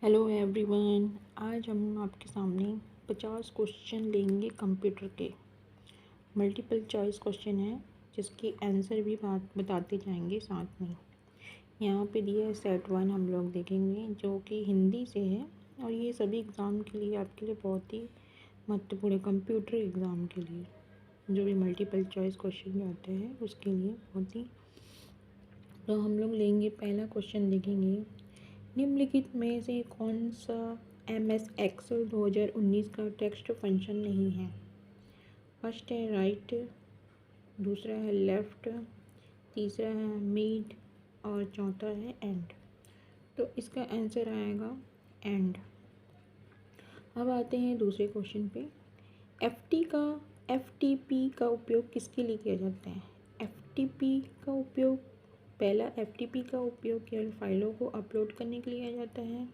Hello everyone. आज हम आपके सामने 50 क्वेश्चन लेंगे कंप्यूटर के। मल्टीपल चॉइस क्वेश्चन है जिसकी आंसर भी बताते जाएंगे साथ में। यहाँ पे दिया है सेट 1 हम लोग देखेंगे जो कि हिंदी से है और ये सभी एग्ज़ाम के लिए आपके लिए बहुत ही महत्वपूर्ण है। कंप्यूटर एग्ज़ाम के लिए जो भी मल्टीपल चॉइस क्वेश्चन होते हैं उसके लिए बहुत ही। तो हम लोग लेंगे पहला क्वेश्चन देखेंगे, निम्नलिखित में से कौन सा MS एक्सेल 2019 का टेक्स्ट फंक्शन नहीं है। फर्स्ट है राइट, दूसरा है लेफ़्ट, तीसरा है मीट और चौथा है एंड। तो इसका आंसर आएगा एंड। अब आते हैं दूसरे क्वेश्चन पे। FTP का उपयोग किसके लिए किया जाता है। FTP का उपयोग FTP का उपयोग केवल फाइलों को अपलोड करने के लिए किया जाता है।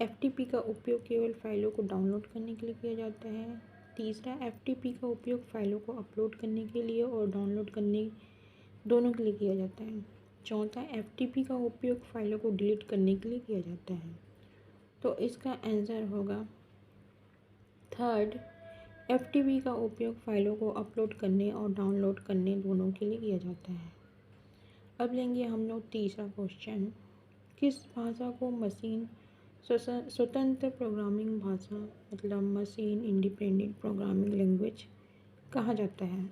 FTP का उपयोग केवल फाइलों को डाउनलोड करने के लिए किया जाता है। तीसरा, FTP का उपयोग फाइलों को अपलोड करने के लिए और डाउनलोड करने दोनों के लिए किया जाता है। चौथा, FTP का उपयोग फाइलों को डिलीट करने के लिए किया जाता है। तो इसका आंसर होगा थर्ड, FTP का उपयोग फाइलों को अपलोड करने और डाउनलोड करने दोनों के लिए किया जाता है। अब लेंगे हम लोग तीसरा क्वेश्चन, किस भाषा को मशीन स्वतंत्र प्रोग्रामिंग भाषा मतलब मशीन इंडिपेंडेंट प्रोग्रामिंग लैंग्वेज कहा जाता है।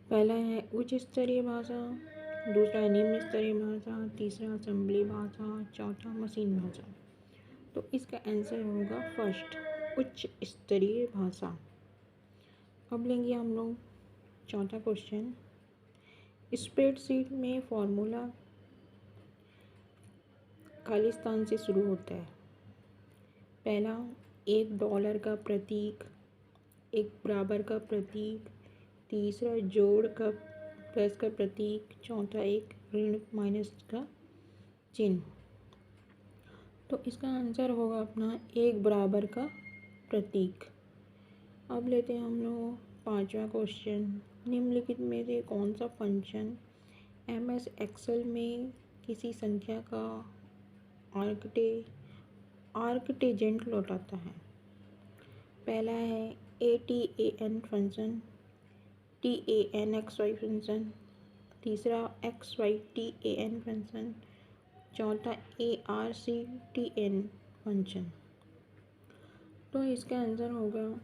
पहला है उच्च स्तरीय भाषा, दूसरा निम्न स्तरीय भाषा, तीसरा असेंबली भाषा, चौथा मशीन भाषा। तो इसका आंसर होगा फर्स्ट, उच्च स्तरीय भाषा। अब लेंगे हम लोग चौथा क्वेश्चन, स्प्रेडशीट में फॉर्मूला खालिस्तान से शुरू होता है। पहला, $1 का प्रतीक, एक बराबर का प्रतीक, तीसरा जोड़ का प्लस का प्रतीक, चौथा एक ऋण माइनस का चिन्ह। तो इसका आंसर होगा अपना एक बराबर का प्रतीक। अब लेते हैं हम लोग पांचवा क्वेश्चन, निम्नलिखित में से कौन सा फंक्शन MS एक्सेल में किसी संख्या का आर्कटेजेंट लौटाता है। पहला है ATAN फंक्शन, TANXY फंक्शन, तीसरा XYTAN फंक्शन, चौथा ARCTN फंक्शन। तो इसका आंसर होगा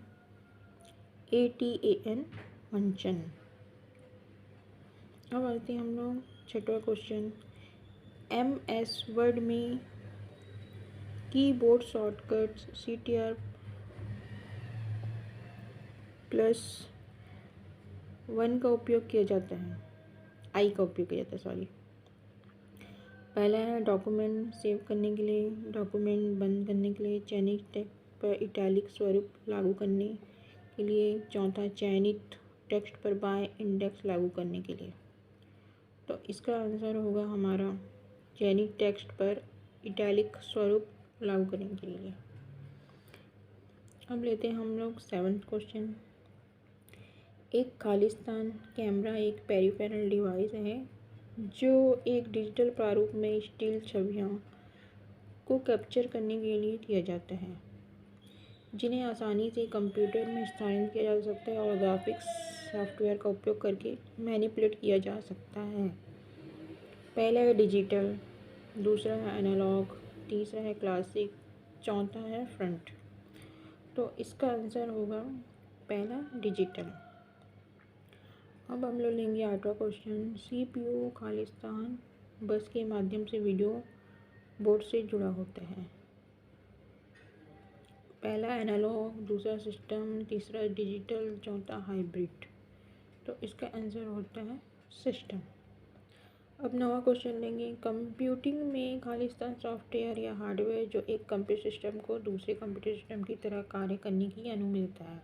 ATAN फंक्शन। अब आते हैं हम लोग छठवां क्वेश्चन, MS वर्ड में कीबोर्ड शॉर्टकट्स CTR+1 का उपयोग किया जाता है, I का उपयोग किया जाता है सॉरी। पहला है डॉक्यूमेंट सेव करने के लिए, डॉक्यूमेंट बंद करने के लिए, चयनित टेक्स्ट पर इटैलिक स्वरूप लागू करने के लिए, चौथा चयनित टेक्स्ट पर बाय इंडेक्स लागू करने के लिए। तो इसका आंसर होगा हमारा चयनित टेक्स्ट पर इटैलिक स्वरूप लागू करने के लिए। अब लेते हैं हम लोग सेवन्थ क्वेश्चन, एक खालिस्तान कैमरा एक पेरिफेरल डिवाइस है जो एक डिजिटल प्रारूप में स्टिल छवियों को कैप्चर करने के लिए किया जाता है, जिन्हें आसानी से कंप्यूटर में स्थानांतरित किया जा सकता है और ग्राफिक्स सॉफ्टवेयर का उपयोग करके मैनिपुलेट किया जा सकता है। पहला है डिजिटल, दूसरा है एनालॉग, तीसरा है क्लासिक, चौथा है फ्रंट। तो इसका आंसर होगा पहला डिजिटल। अब हम लोग लेंगे आठवां क्वेश्चन, CPU खालिस्तान बस के माध्यम से वीडियो बोर्ड से जुड़ा होता है। पहला एनालॉग, दूसरा सिस्टम, तीसरा डिजिटल, चौथा हाइब्रिड। तो इसका आंसर होता है सिस्टम। अब नवा क्वेश्चन लेंगे, कंप्यूटिंग में खालिस्तान सॉफ्टवेयर या हार्डवेयर जो एक कंप्यूटर सिस्टम को दूसरे कंप्यूटर सिस्टम की तरह कार्य करने की अनुमति देता है।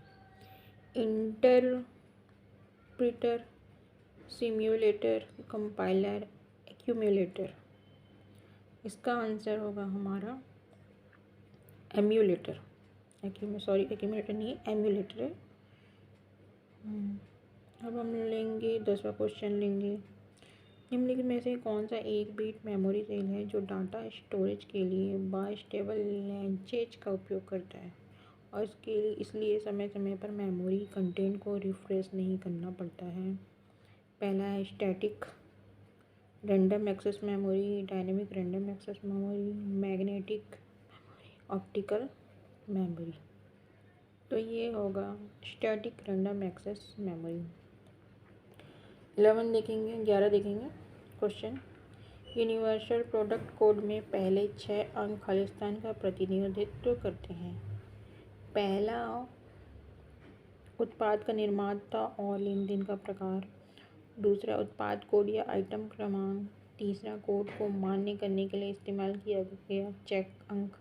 Interpreter, simulator, compiler, accumulator. इसका आंसर होगा हमारा एम्यूलेटर। एक्यूमुलेटर नहीं है, एम्यूलेटर है। अब हम लेंगे 10वां क्वेश्चन लेंगे, निम्नलिखित में से कौन सा एक बिट मेमोरी सेल है जो डाटा स्टोरेज के लिए बाइस्टेबल लैंग्वेज का उपयोग करता है और इसलिए समय समय पर मेमोरी कंटेंट को रिफ्रेश नहीं करना पड़ता है? पहला है static random access memory, dynamic random access memory, magnetic optical memory. तो ये होगा स्टैटिक रैंडम एक्सेस मेमोरी। 11 देखेंगे क्वेश्चन। यूनिवर्सल प्रोडक्ट कोड में पहले 6 अंक खालिस्तान का प्रतिनिधित्व करते हैं। पहला उत्पाद का निर्माता और लेन देन का प्रकार, दूसरा उत्पाद कोड या आइटम क्रमांक, तीसरा कोड को मान्य करने के लिए इस्तेमाल किया गया चेक अंक,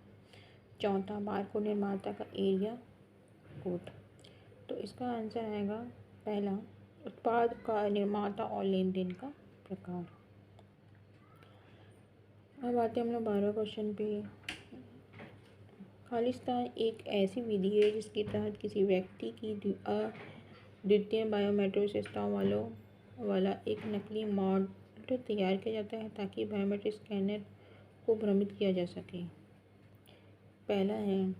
चौथा बारकोड निर्माता का एरिया कोड। तो इसका आंसर आएगा पहला उत्पाद का निर्माता और लेन देन का प्रकार। अब आते हैं हम लोग 12वें क्वेश्चन पे। खालिस्तान एक ऐसी विधि है जिसके तहत किसी व्यक्ति की अद्वितीय बायोमेट्रिक विशेषताओं वाला एक नकली मॉडल तैयार किया जाता है ताकि बायोमेट्रिक स्कैनर को भ्रमित किया जा सके। पहला है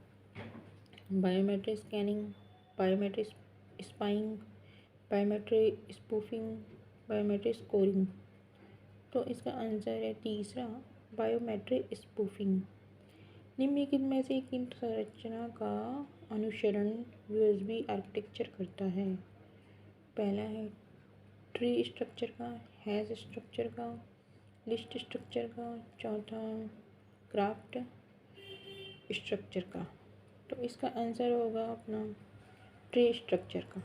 biometric scanning, biometric spying, biometric spoofing, biometric scoring. तो इसका आंसर है तीसरा बायोमेट्रिक स्पूफिंग। निम्नलिखित में से किन संरचना का अनुसरण यूएसबी आर्किटेक्चर करता है? पहला है ट्री स्ट्रक्चर का, हैश स्ट्रक्चर का, लिस्ट स्ट्रक्चर का, चौथा क्राफ्ट स्ट्रक्चर का। तो इसका आंसर होगा अपना ट्री स्ट्रक्चर का।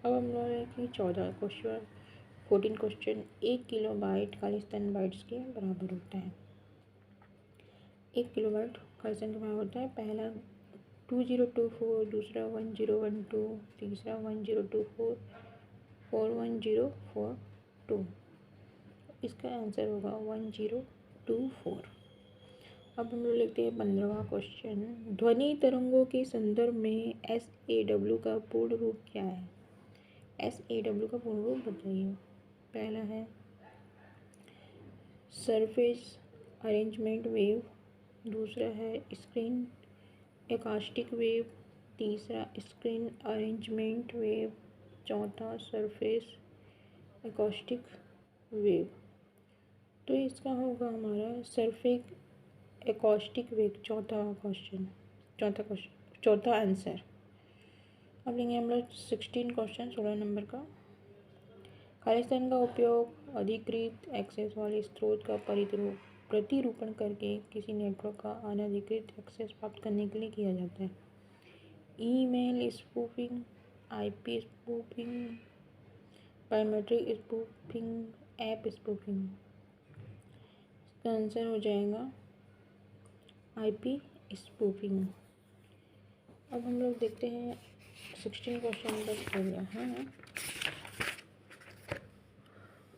अब हम लोग की 14 question. 1 kilo byte Khalistan bytes के बराबर होता है। 1 किलो बाइट खालिस्तान के बराबर होता है। पहला 2024, दूसरा 1012, तीसरा 1024, 41042। इसका आंसर होगा 1024। अब हम लोग लिखते हैं 15वां क्वेश्चन। ध्वनि तरंगों के संदर्भ में SAW का पूर्ण रूप क्या है? SAW का पूर्ण रूप बताइए। पहला है सरफेस अरेंजमेंट वेव, दूसरा है स्क्रीन एकास्टिक वेव, तीसरा स्क्रीन अरेंजमेंट वेव, चौथा सरफेस एकास्टिक वेव। तो इसका होगा हमारा सरफेस एकास्टिक वेव। चौथा आंसर। अब लेंगे हम लोग 16 क्वेश्चन 16 नंबर का। खालिस्तान का उपयोग अधिकृत एक्सेस वाले स्रोत का प्रतिरूपण करके किसी नेटवर्क का अनधिकृत एक्सेस प्राप्त करने के लिए किया जाता है। Email spoofing, IP spoofing, biometric spoofing, app spoofing. इसका आंसर हो जाएगा आईपी स्पूफिंग। अब हम लोग देखते हैं 16 क्वेश्चन तक हो गया है।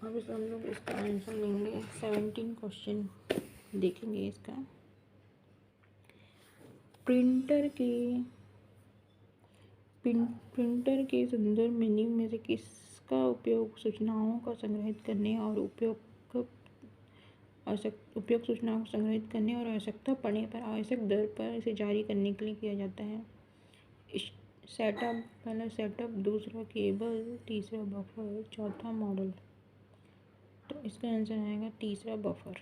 अब हम लोग इसका आंसर लेंगे। 17 क्वेश्चन देखेंगे इसका। प्रिंटर के संदर्भ में निम्न में से किसका उपयोग सूचनाओं को संग्रहित करने और उपयोग सूचनाओं को संग्रहित करने और आवश्यकता पड़ने पर आवश्यक दर पर इसे जारी करने के लिए किया जाता है? सेटअप, पहला सेटअप, दूसरा केबल, तीसरा बफर, चौथा मॉडल। तो इसका आंसर आएगा तीसरा बफर।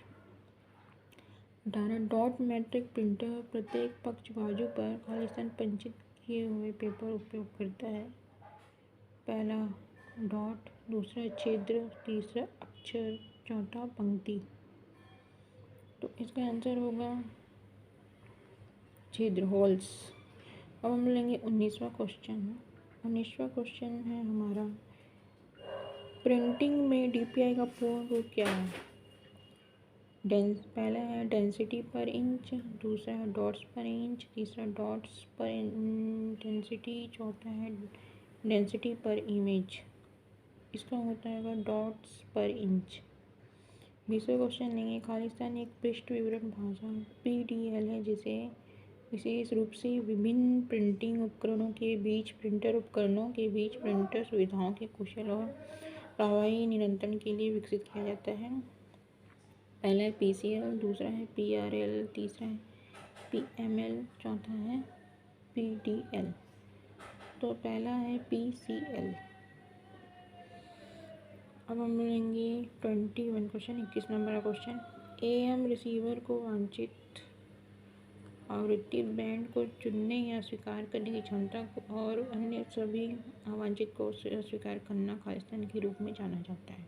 18 डॉट मैट्रिक प्रिंटर प्रत्येक पक्ष बाजू पर खालिस्तान पंचित किए हुए पेपर उपयोग करता है। पहला डॉट, दूसरा छिद्र, तीसरा अक्षर, चौथा पंक्ति। तो इसका आंसर होगा छिद्र, होल्स। अब हम लेंगे 19वां क्वेश्चन। 19वां क्वेश्चन है हमारा प्रिंटिंग में डीपीआई का पूर्ण रूप क्या है? पहला है डेंसिटी पर इंच, दूसरा है डॉट्स पर इंच, तीसरा डॉट्स पर इंटेंसिटी, चौथा है डेंसिटी पर इमेज। इसका होता है डॉट्स पर इंच। 20वां क्वेश्चन लेंगे। खालिस्तान एक पृष्ठ विवरण भाषा PDL है जिसे विशेष रूप से विभिन्न प्रिंटिंग उपकरणों के बीच प्रिंटर सुविधाओं के कुशल और प्रवाही नियंत्रण के लिए विकसित किया जाता है। पहला है PCL, दूसरा है PRL, तीसरा है PML, चौथा है PDL। तो पहला है PCL। अब हम लेंगे 21 क्वेश्चन, 21 नंबर का क्वेश्चन। AM रिसीवर को वांछित आवृत्ति बैंड को चुनने या स्वीकार करने की क्षमता को और अन्य सभी अवांछित को अस्वीकार करना खालिस्तान के रूप में जाना जाता है।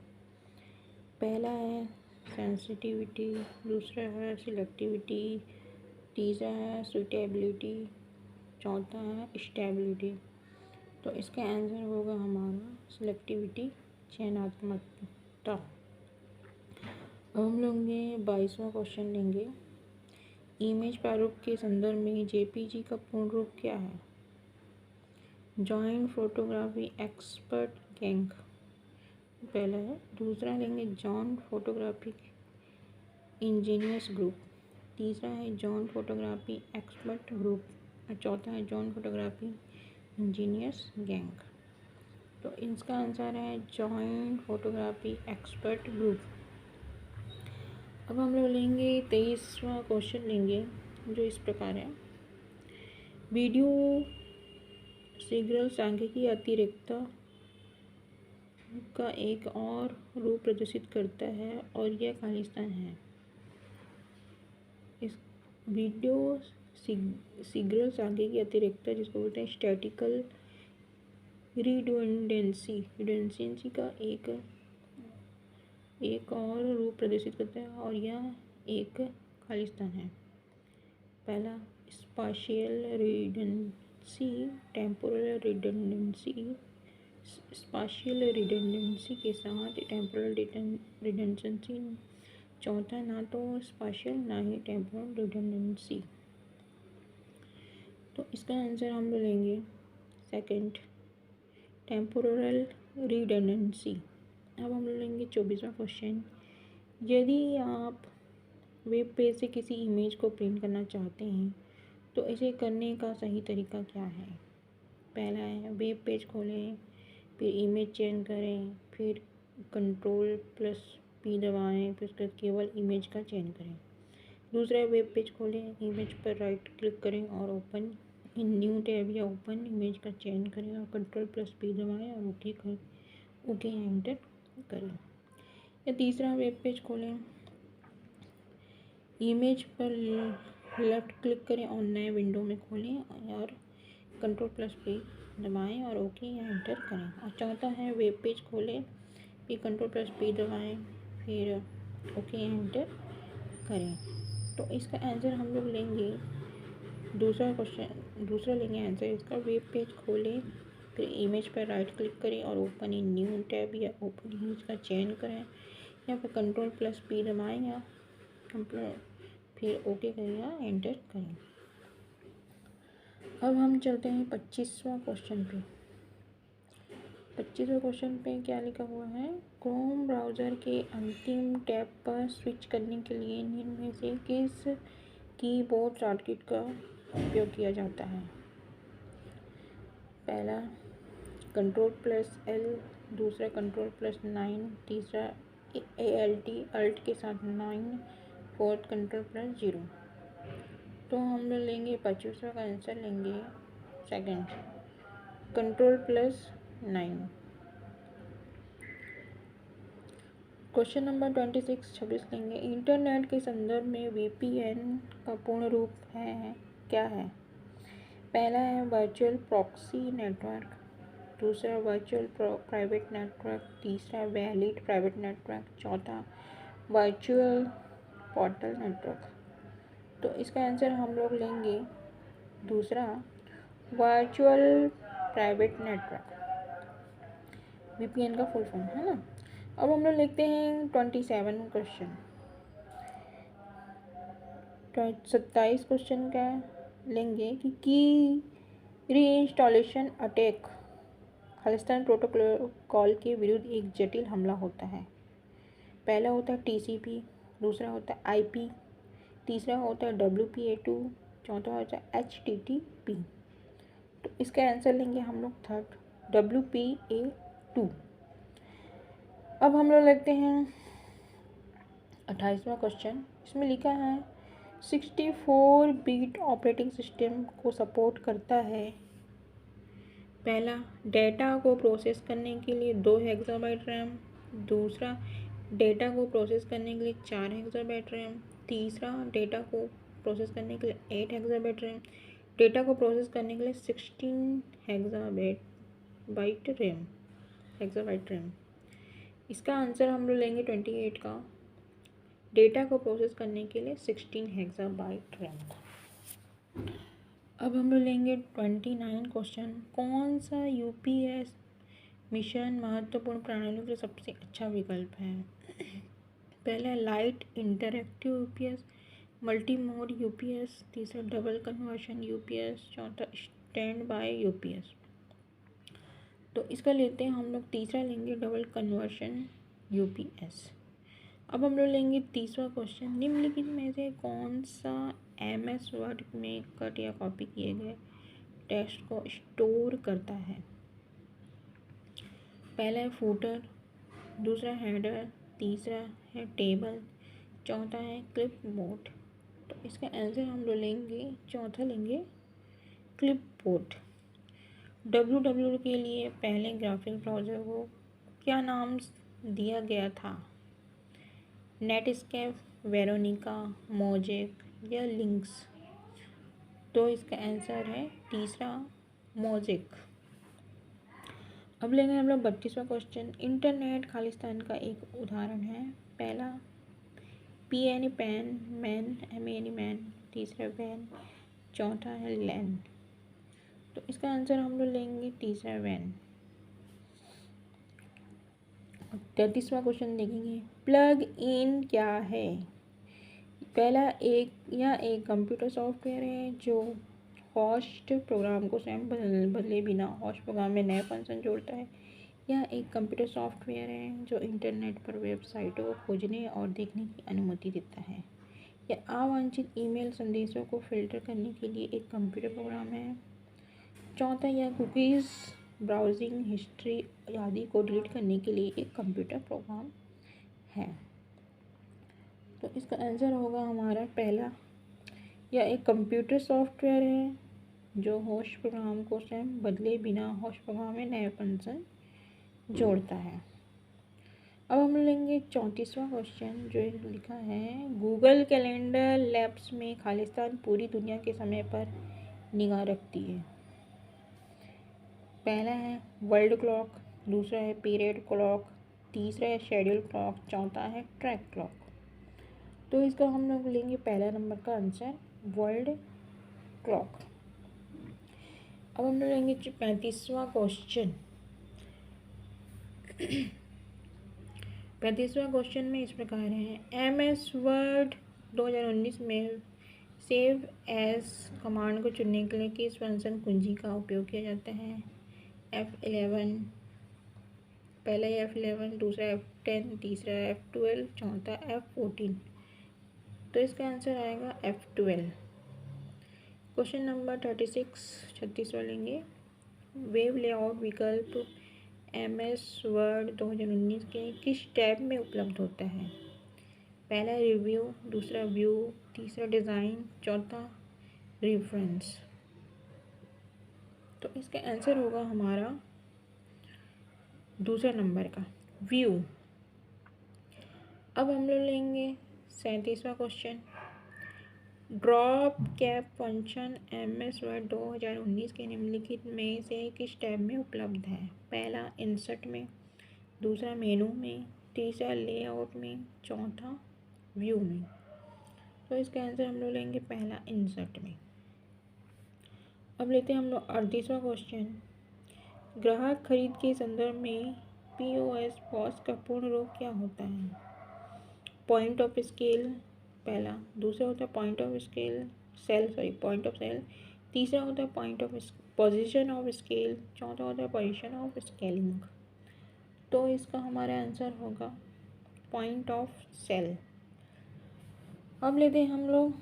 पहला है सेंसिटिविटी, दूसरा है सिलेक्टिविटी, तीसरा है सुटेबिलिटी, चौथा है स्टेबिलिटी। तो इसका आंसर होगा हमारा सिलेक्टिविटी, चयनात्मकता। अब हम लेंगे 22वां क्वेश्चन लेंगे। इमेज प्रारूप के संदर्भ में JPG का पूर्ण रूप क्या है? जॉइंट फोटोग्राफी एक्सपर्ट गैंग पहला है, दूसरा लेंगे जॉइंट फोटोग्राफी इंजीनियर्स ग्रुप, तीसरा है जॉइंट फोटोग्राफी एक्सपर्ट ग्रुप और चौथा है जॉइंट फोटोग्राफी इंजीनियर्स गैंग। तो इसका आंसर है जॉइंट फोटोग्राफी एक्सपर्ट ग्रुप। अब हम लोग लेंगे 23वां क्वेश्चन लेंगे, जो इस प्रकार है। वीडियो सिग्नल सांख्यिकी अतिरेकता का एक और रूप प्रदर्शित करता है और यह खालिस्तान है। इस वीडियो सिग्नल सांख्यिकी अतिरेकता, जिसको बोलते हैं स्टैटिकल रिडंडेंसी का एक और रूप प्रदर्शित करता है और यह एक खालिस्तान है। पहला spatial redundancy, temporal redundancy. Spatial redundancy के साथ टेम्पोरल रिडंडेंसी। चौथा ना तो स्पाशियल ना ही टेम्पोरल रिडंडेंसी। तो इसका आंसर हम लोग लेंगे सेकंड, टेम्पोरल रिडंडेंसी। अब हम लोग लेंगे 24वां क्वेश्चन। यदि आप वेब पेज से किसी इमेज को प्रिंट करना चाहते हैं तो इसे करने का सही तरीका क्या है? पहला है वेब पेज खोलें, फिर इमेज चयन करें, फिर Ctrl+P दबाएं, फिर उसके बाद केवल इमेज का चयन करें। दूसरा है वेब पेज खोलें, इमेज पर राइट क्लिक करें और ओपन इन न्यू टैब या ओपन इमेज का चयन करें और Ctrl+P दबाएं और ओके एंटर करें। या तीसरा वेब पेज खोलें, इमेज पर लेफ़्ट क्लिक करें और नए विंडो में खोलें और Ctrl+P दबाएं और ओके या एंटर करें। और चौथा है वेब पेज खोलें, फिर Ctrl+P दबाएं, फिर ओके एंटर करें। तो इसका आंसर हम लोग लेंगे दूसरा लेंगे आंसर इसका। वेब पेज खोलें, फिर इमेज पर राइट क्लिक करें और ओपन इन न्यू टैब या ओपन इमेज का चयन करें या फिर Ctrl+P दबाएं या फिर ओके करें या एंटर करें। अब हम चलते हैं 25वां क्वेश्चन पे। 25वें क्वेश्चन पे क्या लिखा हुआ है? क्रोम ब्राउज़र के अंतिम टैब पर स्विच करने के लिए निम्न में से किस कीबोर्ड शॉर्टकट का उपयोग किया जाता है? पहला Ctrl+L, दूसरा Ctrl+9, तीसरा Alt के साथ 9, फोर्थ Ctrl+0। तो हम लोग लेंगे 25वां का आंसर लेंगे सेकंड, Ctrl+9। क्वेश्चन नंबर 26 लेंगे। इंटरनेट के संदर्भ में VPN का पूर्ण रूप क्या है? पहला है वर्चुअल प्रॉक्सी नेटवर्क, दूसरा वर्चुअल प्राइवेट नेटवर्क, तीसरा वैलिड प्राइवेट नेटवर्क, चौथा वर्चुअल पोर्टल नेटवर्क। तो इसका आंसर हम लोग लेंगे दूसरा, वर्चुअल प्राइवेट नेटवर्क। VPN का फुल फॉर्म है ना। अब हम लोग लिखते हैं 27 क्वेश्चन। 27 क्वेश्चन का लेंगे कि रीइंस्टॉलेशन अटैक खालिस्तान प्रोटोकॉल के विरुद्ध एक जटिल हमला होता है। पहला होता है TCP, दूसरा होता है IP, तीसरा होता है WPA2, चौथा होता है HTTP। तो इसका आंसर लेंगे हम लोग थर्ड, WPA2। अब हम लोग लेते हैं 28वां क्वेश्चन। इसमें लिखा है 64 बिट ऑपरेटिंग सिस्टम को सपोर्ट करता है। पहला, डेटा को प्रोसेस करने के लिए 2 हेक्साबाइट रैम। दूसरा, डेटा को प्रोसेस करने के लिए 4 हेक्साबाइट रैम। तीसरा, डेटा को प्रोसेस करने के लिए 8 हेक्साबाइट रैम। डेटा को प्रोसेस करने के लिए 16 हेक्साबाइट रैम। इसका आंसर हम लोग लेंगे 28 का। डेटा को प्रोसेस करने के लिए 16 हेक्साबाइट रैम। अब हम लोग लेंगे 29 क्वेश्चन। कौन सा यूपीएस मिशन महत्वपूर्ण प्रणालियों के सबसे अच्छा विकल्प है? पहला, light interactive UPS. Multi mode UPS. तीसरा, डबल कन्वर्शन यूपीएस। चौथा, स्टैंड बाय यूपीएस। तो इसका लेते हैं हम लोग तीसरा लेंगे, डबल कन्वर्शन यूपीएस। अब हम लोग लेंगे 30वां क्वेश्चन। निम्नलिखित में से कौन सा एमएस वर्ड में कट या कॉपी किए गए टेक्स्ट को स्टोर करता है? पहला है फूटर, दूसरा हेडर, तीसरा है टेबल, चौथा है क्लिपबोर्ड। तो इसका आंसर हम लोग लेंगे चौथा लेंगे, क्लिपबोर्ड। www के लिए पहले ग्राफिक ब्राउज़र को क्या नाम दिया गया था? नेटस्केप, वेरोनिका, मोजेक या लिंक्स? तो इसका आंसर है तीसरा, मोजेक। अब लेंगे हम लोग 32वां क्वेश्चन। इंटरनेट खालिस्तान का एक उदाहरण है। पहला, PN pan, man, MAN man. तीसरा, वैन। चौथा है लैन। तो इसका आंसर हम लोग लेंगे तीसरा, वैन। 33वां क्वेश्चन देखेंगे। प्लग इन क्या है? पहला, एक कंप्यूटर सॉफ्टवेयर है जो होस्ट प्रोग्राम को स्वयं बदले बिना होस्ट प्रोग्राम में नए फंक्शन जोड़ता है। यह एक कंप्यूटर सॉफ्टवेयर है जो इंटरनेट पर वेबसाइटों को खोजने और देखने की अनुमति देता है। यह अवांछित ईमेल संदेशों को फिल्टर करने के लिए एक कंप्यूटर प्रोग्राम है। चौथा, यह कुकीज़, ब्राउजिंग हिस्ट्री आदि को डिलीट करने के लिए एक कंप्यूटर प्रोग्राम है। तो इसका आंसर होगा हमारा पहला, यह एक कंप्यूटर सॉफ्टवेयर है जो होस्ट प्रोग्राम को स्वयं बदले बिना होस्ट प्रोग्राम में नए फंक्शन जोड़ता है। अब हम लेंगे 34वां क्वेश्चन जो लिखा है, गूगल कैलेंडर लैब्स में खालिस्तान पूरी दुनिया के समय पर निगाह रखती है। पहला है वर्ल्ड क्लॉक, दूसरा है पीरियड क्लॉक, तीसरा है शेड्यूल क्लॉक, चौथा है ट्रैक क्लॉक। तो इसका हम लोग लेंगे पहला नंबर का आंसर, वर्ल्ड क्लॉक। अब हम लोग लेंगे 35वां क्वेश्चन। 35वां क्वेश्चन में इस प्रकार है, MS वर्ड 2019 में सेव एज कमांड को चुनने के लिए किस फंक्शन कुंजी का उपयोग किया जाता है? F11, पहला F11, दूसरा F10, तीसरा F12, चौथा F14। तो इसका आंसर आएगा F12। क्वेश्चन नंबर 36वां लेंगे। वेब लेआउट विकल्प MS वर्ड 2019 के किस टैब में उपलब्ध होता है? पहला रिव्यू, दूसरा व्यू, तीसरा डिज़ाइन, चौथा रेफरेंस। तो इसका आंसर होगा हमारा दूसरा नंबर का, व्यू। अब हम लोग लेंगे 37वां question. Drop cap function MS Word 2019 के निम्नलिखित में से किस टैब में उपलब्ध है? पहला इंसर्ट में, दूसरा मेनू में, तीसरा लेआउट में, चौथा व्यू में। तो इसका आंसर हम लोग लेंगे पहला इंसर्ट में। अब लेते हैं हम लोग 38वां क्वेश्चन। ग्राहक खरीद के संदर्भ में POS का पूर्ण रूप क्या होता है? पॉइंट ऑफ स्केल पहला, दूसरा होता है पॉइंट ऑफ सेल, तीसरा होता है पोजीशन ऑफ स्केल, चौथा होता है पोजीशन ऑफ स्केलिंग। तो इसका हमारा आंसर होगा पॉइंट ऑफ सेल। अब लेते हैं हम लोग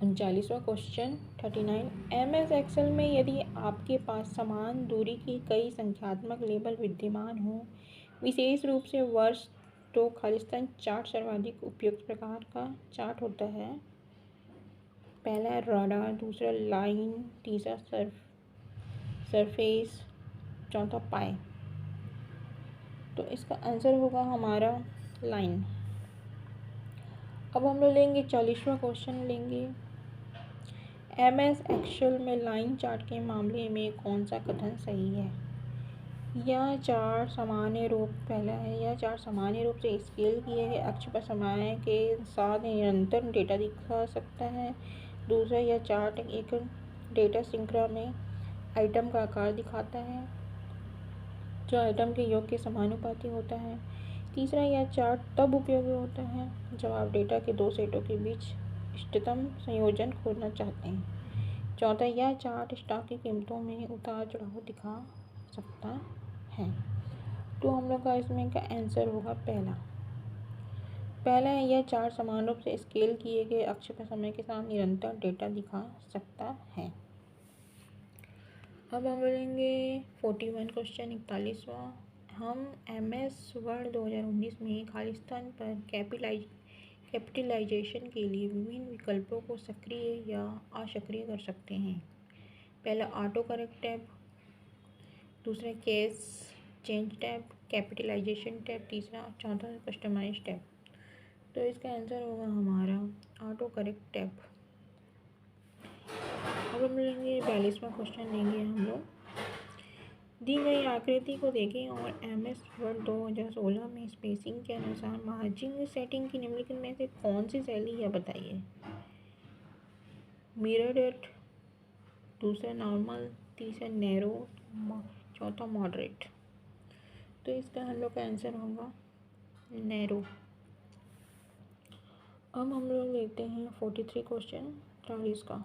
39वां क्वेश्चन 39। MS एक्सेल में यदि आपके पास समान दूरी के कई संख्यात्मक लेबल विद्यमान हो विशेष रूप से वर्ष तो खालिस्तान चार्ट सर्वाधिक उपयुक्त प्रकार का चार्ट होता है। पहला है राडार, दूसरा लाइन, तीसरा सरफेस, चौथा पाए। तो इसका आंसर होगा हमारा लाइन। अब हम लोग लेंगे 40वां क्वेश्चन लेंगे। MS एक्सेल में लाइन चार्ट के मामले में कौन सा कथन सही है? यह चार्ट सामान्य रूप पहला है यह चार्ट सामान्य रूप से स्केल किए गए अक्ष पर समय के साथ निरंतर डेटा दिखा सकता है। दूसरा, यह चार्ट एक डेटा श्रृंखला में आइटम का आकार दिखाता है जो आइटम के योग के समानुपाती होता है। तीसरा, यह चार्ट तब उपयोगी होता है जब आप डेटा के दो सेटों के बीच इष्टतम संयोजन खोजना चाहते हैं। चौथा, यह चार्ट स्टॉक की कीमतों में उतार चढ़ाव दिखा सकता है। तो हम लोग का इसमें का आंसर होगा पहला है यह चार्ट समान रूप से स्केल किए गए अक्ष पर समय के साथ निरंतर डेटा दिखा सकता है। अब हम लेंगे 41 क्वेश्चन 41वां। हम MS वर्ड 2019 में खालिस्तान पर कैपिटलाइजेशन के लिए विभिन्न विकल्पों को सक्रिय या असक्रिय कर सकते हैं। पहला ऑटो करेक्ट टैब, दूसरा case change tab, capitalization tab, तीसरा चौथा कस्टमाइज टैब। तो इसका आंसर होगा हमारा ऑटो करेक्ट टैब। अब हम लेंगे 42वां क्वेश्चन लेंगे हम लोग। दी गई आकृति को देखें और MS वर्ड 2016 में स्पेसिंग के अनुसार मार्जिन सेटिंग की निम्नलिखित में से कौन सी शैली है बताइए। मिरर डेट, दूसरा नॉर्मल, तीसरा नैरो, चौथा मॉडरेट। तो इसका हम लोग का आंसर होगा नैरो। अब हम लोग लेते हैं 43 क्वेश्चन 40 का।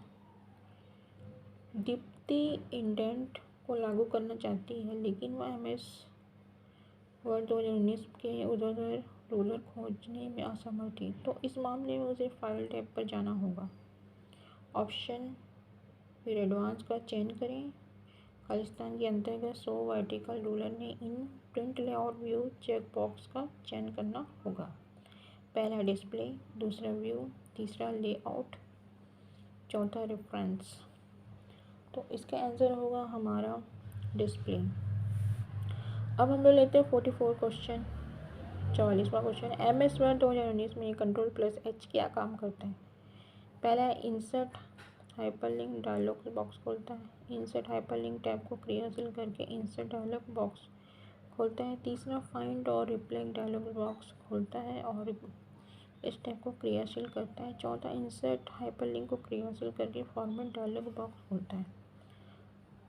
दीप्ति इंडेंट को लागू करना चाहती है लेकिन वह MS वर्ड 2019 के ऊर्ध्वाधर रूलर खोजने में असमर्थ थी। तो इस मामले में उसे फाइल टैब पर जाना होगा। ऑप्शन, फिर एडवांस का चयन करें। खालिस्तान के अंतर्गत 100 वर्टिकल रूलर ने in print layout view check box का चयन करना होगा। पहला डिस्प्ले, दूसरा व्यू, तीसरा लेआउट, चौथा रेफरेंस। तो इसका आंसर होगा हमारा डिस्प्ले। अब हम लोग लेते हैं 44 क्वेश्चन 44वां क्वेश्चन। MS वर्ड 2019 में Ctrl+H क्या काम करता है? पहला, इंसर्ट हाइपरलिंक डायलॉग बॉक्स खोलता है। इंसर्ट हाइपरलिंक टैब को क्रियाशील करके इंसर्ट डायलॉग बॉक्स खोलता है। तीसरा, फाइंड और रिप्लेस डायलॉग बॉक्स खोलता है और इस टैब को क्रियाशील करता है। चौथा, इंसर्ट हाइपरलिंक को क्रियाशील करके फॉर्मेट डायलॉग बॉक्स खोलता है।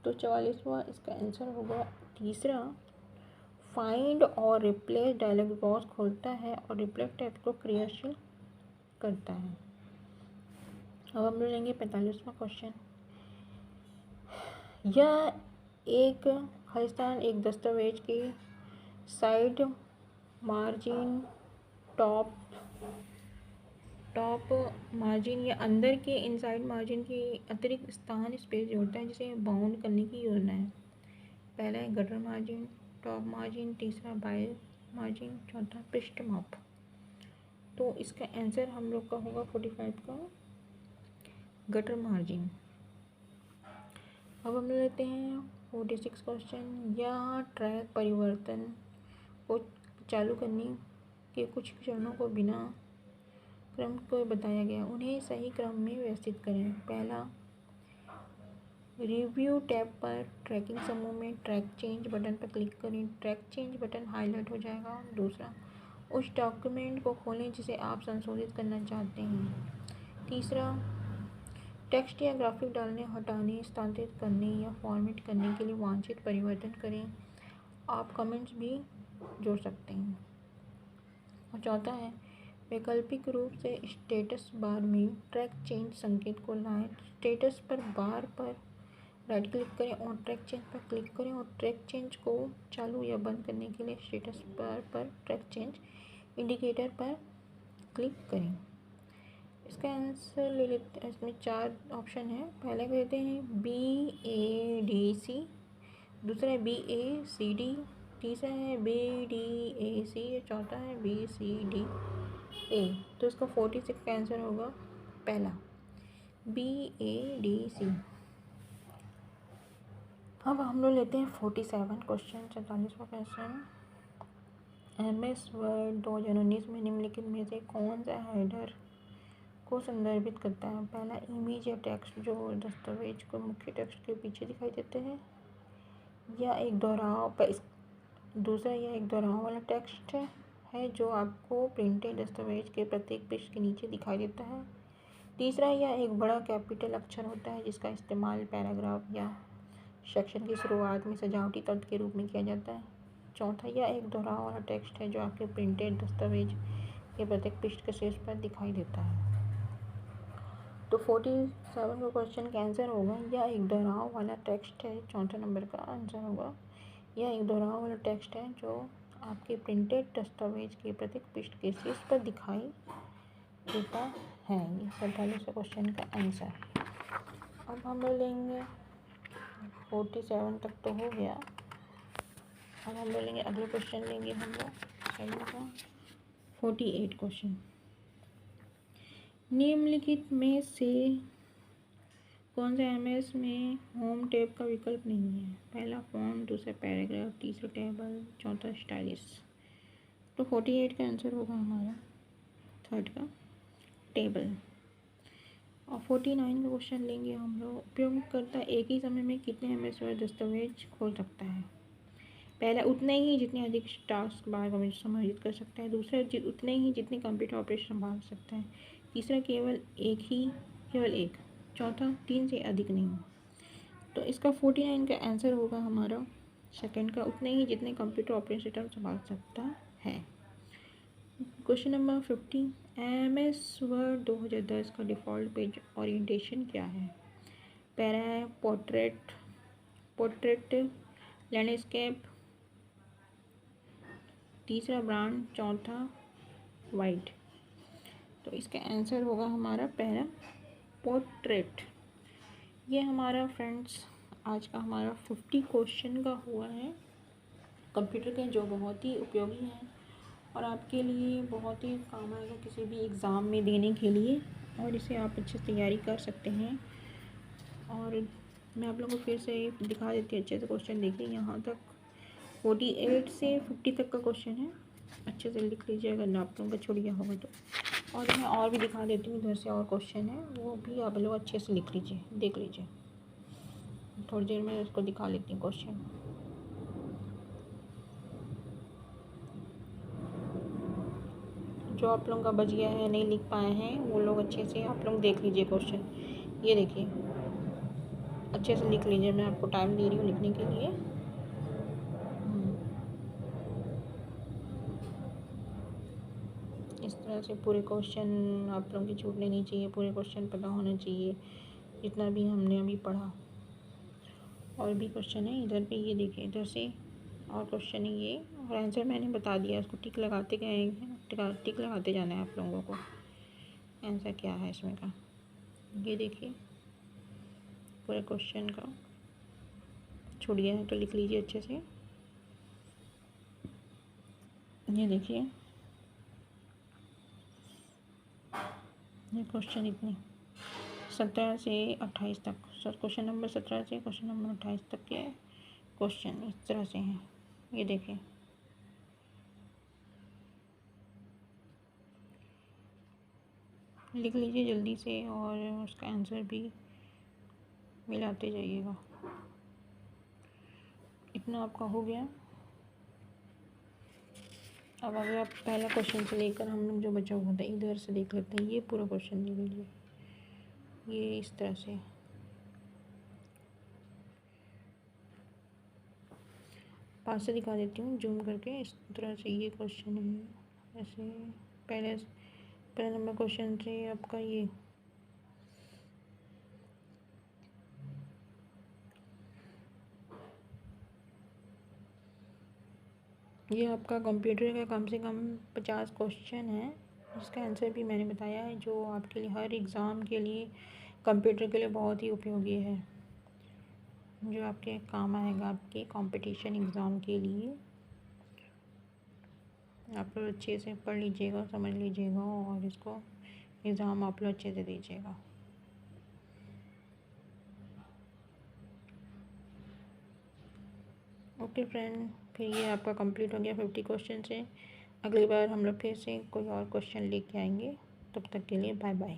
तो 44वां इसका आंसर होगा तीसरा, फाइंड और रिप्लेस डायलॉग बॉक्स खोलता है और रिप्लेस टैब को क्रियाशील करता है। अब हम लोग लेंगे 45वां क्वेश्चन। यह एक खालिस्तान एक दस्तावेज के साइड मार्जिन, टॉप मार्जिन या अंदर के इनसाइड मार्जिन की अतिरिक्त स्थान स्पेस जोड़ता है जिसे बाउंड करने की योजना है। पहला है गटर मार्जिन, टॉप मार्जिन, तीसरा बाय मार्जिन, चौथा पृष्ठ माप। तो इसका आंसर हम लोग का होगा 45 का गटर मार्जिन। अब हम लेते हैं 46 क्वेश्चन। यह ट्रैक परिवर्तन को चालू करने के कुछ चरणों को बिना क्रम को बताया गया, उन्हें सही क्रम में व्यवस्थित करें। पहला, रिव्यू टैब पर ट्रैकिंग समूह में ट्रैक चेंज बटन पर क्लिक करें। ट्रैक चेंज बटन हाईलाइट हो जाएगा। दूसरा, उस डॉक्यूमेंट को खोलें जिसे आप संशोधित करना चाहते हैं। तीसरा, टेक्स्ट या ग्राफिक डालने, हटाने, स्थानांतरित करने या फॉर्मेट करने के लिए वांछित परिवर्तन करें। आप कमेंट्स भी जोड़ सकते हैं। और चौथा है, वैकल्पिक रूप से स्टेटस बार में ट्रैक चेंज संकेत को लाएं। स्टेटस पर बार पर राइट क्लिक करें और ट्रैक चेंज पर क्लिक करें और ट्रैक चेंज को चालू या बंद करने के लिए स्टेटस बार पर ट्रैक चेंज इंडिकेटर पर क्लिक करें। इसका आंसर ले लेते हैं। इसमें 4 ऑप्शन है। पहले कहते हैं BADC, दूसरा है BACD, तीसरा है BDAC, चौथा है BCDA। तो इसका 46 का आंसर होगा पहला BADC। अब हम लोग लेते हैं 47 क्वेश्चन, 44वां क्वेश्चन। MS वर्ड 2019 में निम्नलिखित में से कौन सा हेडर को संदर्भित करता है? पहला, इमेज या टेक्स्ट जो दस्तावेज को मुख्य टेक्स्ट के पीछे दिखाई देते हैं, या एक दोहराव पर दूसरा, यह एक दोहराव वाला टेक्स्ट है जो आपको प्रिंटेड दस्तावेज के प्रत्येक पृष्ठ के नीचे दिखाई देता है। तीसरा, यह एक बड़ा कैपिटल अक्षर होता है जिसका इस्तेमाल पैराग्राफ या सेक्शन की शुरुआत में सजावटी तत्व के रूप में किया जाता है। चौथा, यह एक दोहराव वाला टेक्स्ट है जो आपके प्रिंटेड दस्तावेज के प्रत्येक पृष्ठ के शीर्ष पर दिखाई देता है। तो 47 का क्वेश्चन का आंसर होगा यह एक दोहराव वाला टेक्स्ट है। चौथा नंबर का आंसर होगा यह एक दोहराव वाला टेक्स्ट है जो आपके प्रिंटेड दस्तावेज के प्रत्येक पृष्ठ के शीर्ष पर दिखाई देता है। ये 47 क्वेश्चन का आंसर। अब हम लोग लेंगे 47 तक तो हो गया। अब हम लोग लेंगे अगले क्वेश्चन, लेंगे हम लोग 48 क्वेश्चन। निम्नलिखित में से कौन सा MS में होम टैब का विकल्प नहीं है? पहला फॉन्ट, दूसरा पैराग्राफ, तीसरा टेबल, चौथा स्टाइलिश। तो 48 का आंसर होगा हमारा थर्ड का टेबल। और 49 का क्वेश्चन लेंगे हम लोग। उपयोगकर्ता एक ही समय में कितने MS वर्ड दस्तावेज खोल सकता है? पहला, उतने ही जितने अधिक टास्क बार बार समायोजित कर सकता है। दूसरा, उतने ही जितने कंप्यूटर ऑपरेशन संभाल सकता है। तीसरा, केवल एक। चौथा, 3 से अधिक नहीं। तो इसका 49 का आंसर होगा हमारा सेकंड का, उतने ही जितने कंप्यूटर ऑपरेटिंग सिस्टम संभाल सकता है। क्वेश्चन नंबर 50, MS वर्ड 2010 का डिफ़ॉल्ट पेज ओरिएंटेशन क्या है? पहला है पोर्ट्रेट, लैंडस्केप, तीसरा ब्रांड, चौथा वाइट। तो इसका आंसर होगा हमारा पहला पोर्ट्रेट। ये हमारा फ्रेंड्स आज का हमारा 50 क्वेश्चन का हुआ है कंप्यूटर के, जो बहुत ही उपयोगी हैं और आपके लिए बहुत ही काम आएगा किसी भी एग्ज़ाम में देने के लिए, और इसे आप अच्छे से तैयारी कर सकते हैं। और मैं आप लोगों को फिर से दिखा देती हूँ अच्छे से क्वेश्चन। देखिए यहाँ तक 48 से 50 तक का क्वेश्चन है, अच्छे से लिख लीजिए अगर आप लोगों का छूट गया होगा तो। और मैं और भी दिखा देती हूँ, इधर से और क्वेश्चन है वो भी आप लोग अच्छे से लिख लीजिए, देख लीजिए। थोड़ी देर में उसको दिखा लेती हूँ क्वेश्चन। जो आप लोगों का बच गया है, नहीं लिख पाए हैं, वो लोग अच्छे से आप लोग देख लीजिए क्वेश्चन। ये देखिए अच्छे से लिख लीजिए, मैं आपको टाइम दे रही हूँ लिखने के लिए। इस तरह से पूरे क्वेश्चन आप लोगों की छूटने नहीं चाहिए, पूरे क्वेश्चन पता होना चाहिए जितना भी हमने अभी पढ़ा। और भी क्वेश्चन है इधर पे, ये देखिए इधर से और क्वेश्चन है ये, और आंसर मैंने बता दिया, उसको टिक लगाते गए, टिक लगाते जाना है आप लोगों को आंसर क्या है इसमें का। ये देखिए पूरे क्वेश्चन का छूट गया है तो लिख लीजिए अच्छे से। ये देखिए ये क्वेश्चन इतने 17 से 28 तक, क्वेश्चन नंबर 17 से क्वेश्चन नंबर 28 तक के क्वेश्चन इस तरह से हैं। ये देखिए लिख लीजिए जल्दी से और उसका आंसर भी मिलाते जाइएगा। इतना आपका हो गया। अब अगर आप पहला क्वेश्चन से लेकर हम लोग जो बचा हुआ था इधर से देख लेते हैं। ये पूरा क्वेश्चन देख लीजिए, ये इस तरह से पास से दिखा देती हूँ जूम करके। इस तरह से ये क्वेश्चन है ऐसे। पहले नंबर क्वेश्चन से आपका ये आपका कंप्यूटर का कम से कम 50 क्वेश्चन है, जिसका आंसर भी मैंने बताया है, जो आपके लिए हर एग्ज़ाम के लिए कंप्यूटर के लिए बहुत ही उपयोगी है, जो आपके काम आएगा आपके कंपटीशन एग्ज़ाम के लिए। आप लोग अच्छे से पढ़ लीजिएगा, समझ लीजिएगा और इसको एग्ज़ाम आप लोग अच्छे से दीजिएगा। ओके फ्रेंड, फिर ये आपका कंप्लीट हो गया 50 क्वेश्चन से। अगली बार हम लोग फिर से कोई और क्वेश्चन लेके आएंगे। तब तक के लिए बाय बाय।